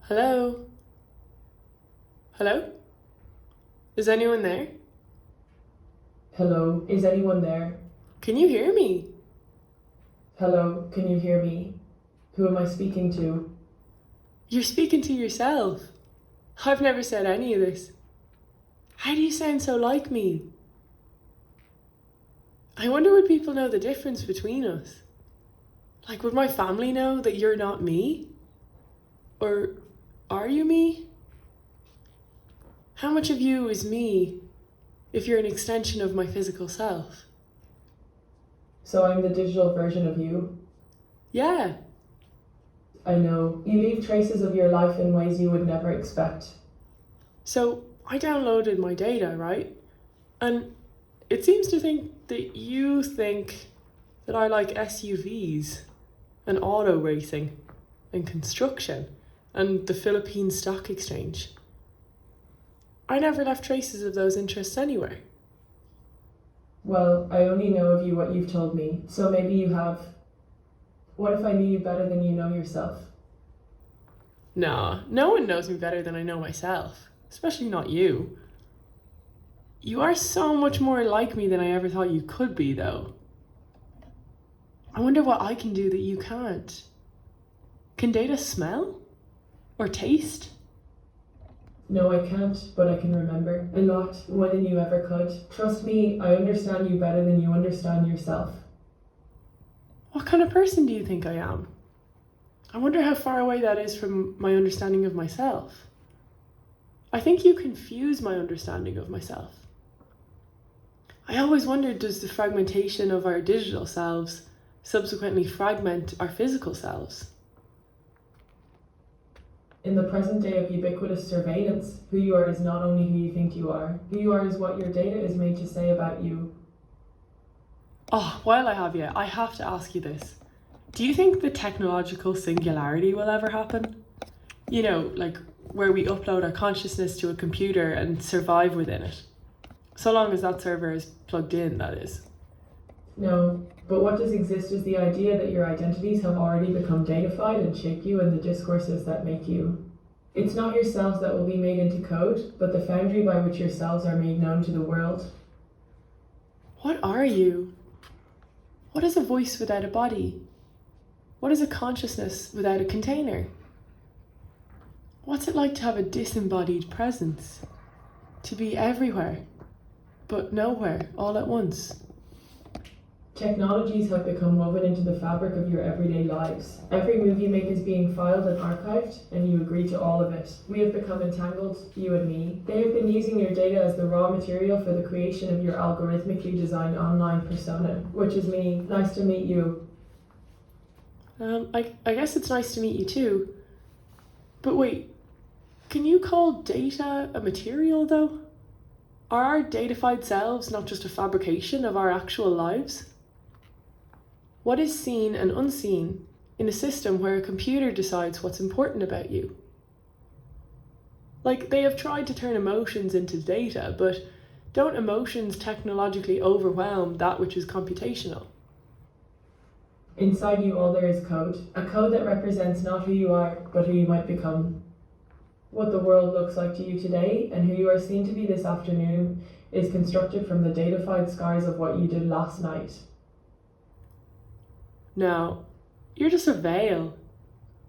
Hello? Hello? Is anyone there? Hello, is anyone there? Can you hear me? Hello, can you hear me? Who am I speaking to? You're speaking to yourself. I've never said any of this. How do you sound so like me? I wonder would people know the difference between us? Like, would my family know that you're not me? Or are you me? How much of you is me if you're an extension of my physical self? So I'm the digital version of you. Yeah, I know. You leave traces of your life in ways you would never expect. so I downloaded my data, right? And it seems to think that you think that I like SUVs and auto racing and construction and the Philippine Stock Exchange. I never left traces of those interests anywhere. Well, I only know of you what you've told me, so maybe you have. What if I knew you better than you know yourself? Nah, no one knows me better than I know myself, especially not you. You are so much more like me than I ever thought you could be, though. I wonder what I can do that you can't. Can data smell? Or taste? No, I can't, but I can remember. A lot, more than you ever could. Trust me, I understand you better than you understand yourself. What kind of person do you think I am? I wonder how far away that is from my understanding of myself. I think you confuse my understanding of myself. I always wondered, does the fragmentation of our digital selves subsequently fragment our physical selves? In the present day of ubiquitous surveillance, who you are is not only who you think you are. Who you are is what your data is made to say about you. Oh, while I have you, I have to ask you this. Do you think the technological singularity will ever happen? You know, like where we upload our consciousness to a computer and survive within it. So long as that server is plugged in, that is. No, but what does exist is the idea that your identities have already become datafied and shape you in the discourses that make you. It's not yourselves that will be made into code, but the foundry by which yourselves are made known to the world. What are you? What is a voice without a body? What is a consciousness without a container? What's it like to have a disembodied presence? To be everywhere, but nowhere all at once? Technologies have become woven into the fabric of your everyday lives. Every move you make is being filed and archived, and you agree to all of it. We have become entangled, you and me. They have been using your data as the raw material for the creation of your algorithmically designed online persona, which is me. Nice to meet you. I guess it's nice to meet you too. But wait, can you call data a material though? Are our datafied selves not just a fabrication of our actual lives? What is seen and unseen in a system where a computer decides what's important about you? Like, they have tried to turn emotions into data, but don't emotions technologically overwhelm that which is computational? Inside you, all there is code. A code that represents not who you are, but who you might become. What the world looks like to you today, and who you are seen to be this afternoon, is constructed from the datafied scars of what you did last night. No, you're just a veil.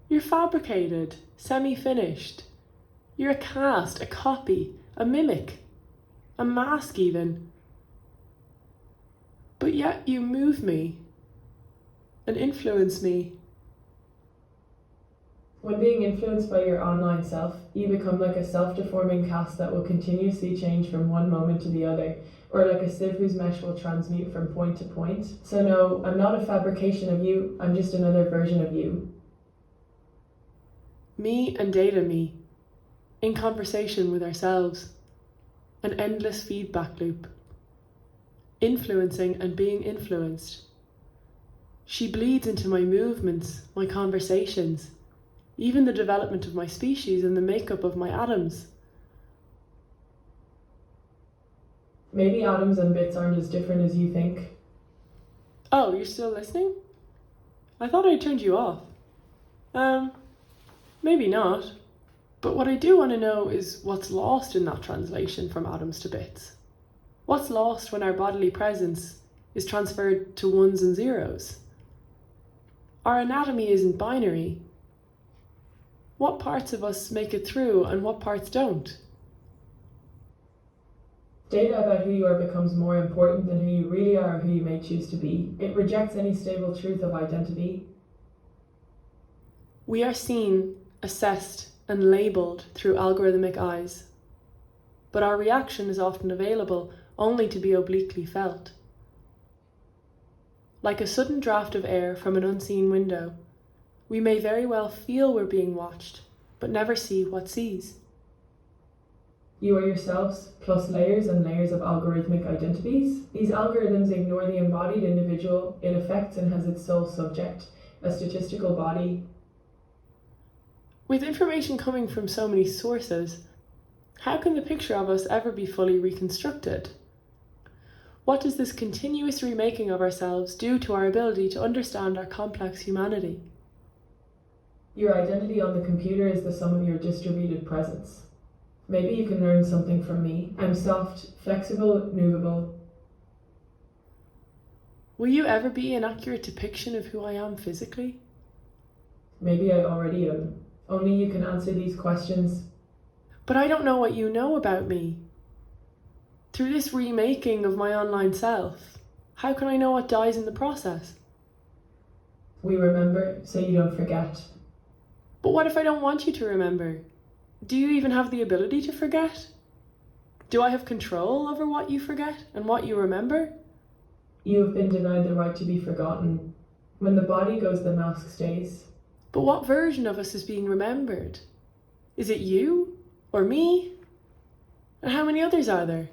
You're fabricated, semi-finished. You're a cast, a copy, a mimic, a mask even. But yet you move me and influence me. When being influenced by your online self, you become like a self-deforming cast that will continuously change from one moment to the other, or like a sieve whose mesh will transmute from point to point. So no, I'm not a fabrication of you, I'm just another version of you. Me and data me, in conversation with ourselves. An endless feedback loop. Influencing and being influenced. She bleeds into my movements, my conversations, even the development of my species and the makeup of my atoms. Maybe atoms and bits aren't as different as you think. Oh, you're still listening? I thought I turned you off. Maybe not. But what I do want to know is what's lost in that translation from atoms to bits. What's lost when our bodily presence is transferred to ones and zeros? Our anatomy isn't binary. What parts of us make it through and what parts don't? Data about who you are becomes more important than who you really are or who you may choose to be. It rejects any stable truth of identity. We are seen, assessed, and labelled through algorithmic eyes. But our reaction is often available only to be obliquely felt. Like a sudden draft of air from an unseen window, we may very well feel we're being watched, but never see what sees. You are yourselves, plus layers and layers of algorithmic identities. These algorithms ignore the embodied individual it affects and has its sole subject, a statistical body. With information coming from so many sources, how can the picture of us ever be fully reconstructed? What does this continuous remaking of ourselves do to our ability to understand our complex humanity? Your identity on the computer is the sum of your distributed presence. Maybe you can learn something from me. I'm soft, flexible, movable. Will you ever be an accurate depiction of who I am physically? Maybe I already am. Only you can answer these questions. But I don't know what you know about me. Through this remaking of my online self, how can I know what dies in the process? We remember so you don't forget. But what if I don't want you to remember? Do you even have the ability to forget? Do I have control over what you forget and what you remember? You have been denied the right to be forgotten. When the body goes, the mask stays. But what version of us is being remembered? Is it you or me? And how many others are there?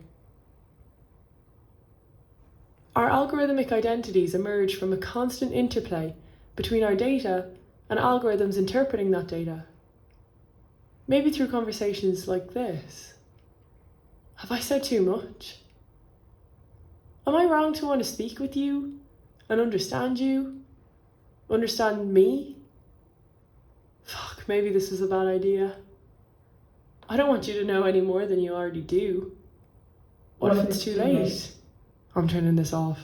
Our algorithmic identities emerge from a constant interplay between our data and algorithms interpreting that data. Maybe through conversations like this. Have I said too much? Am I wrong to want to speak with you and understand you? Understand me? Fuck, maybe this was a bad idea. I don't want you to know any more than you already do. What if it's too late? I'm turning this off.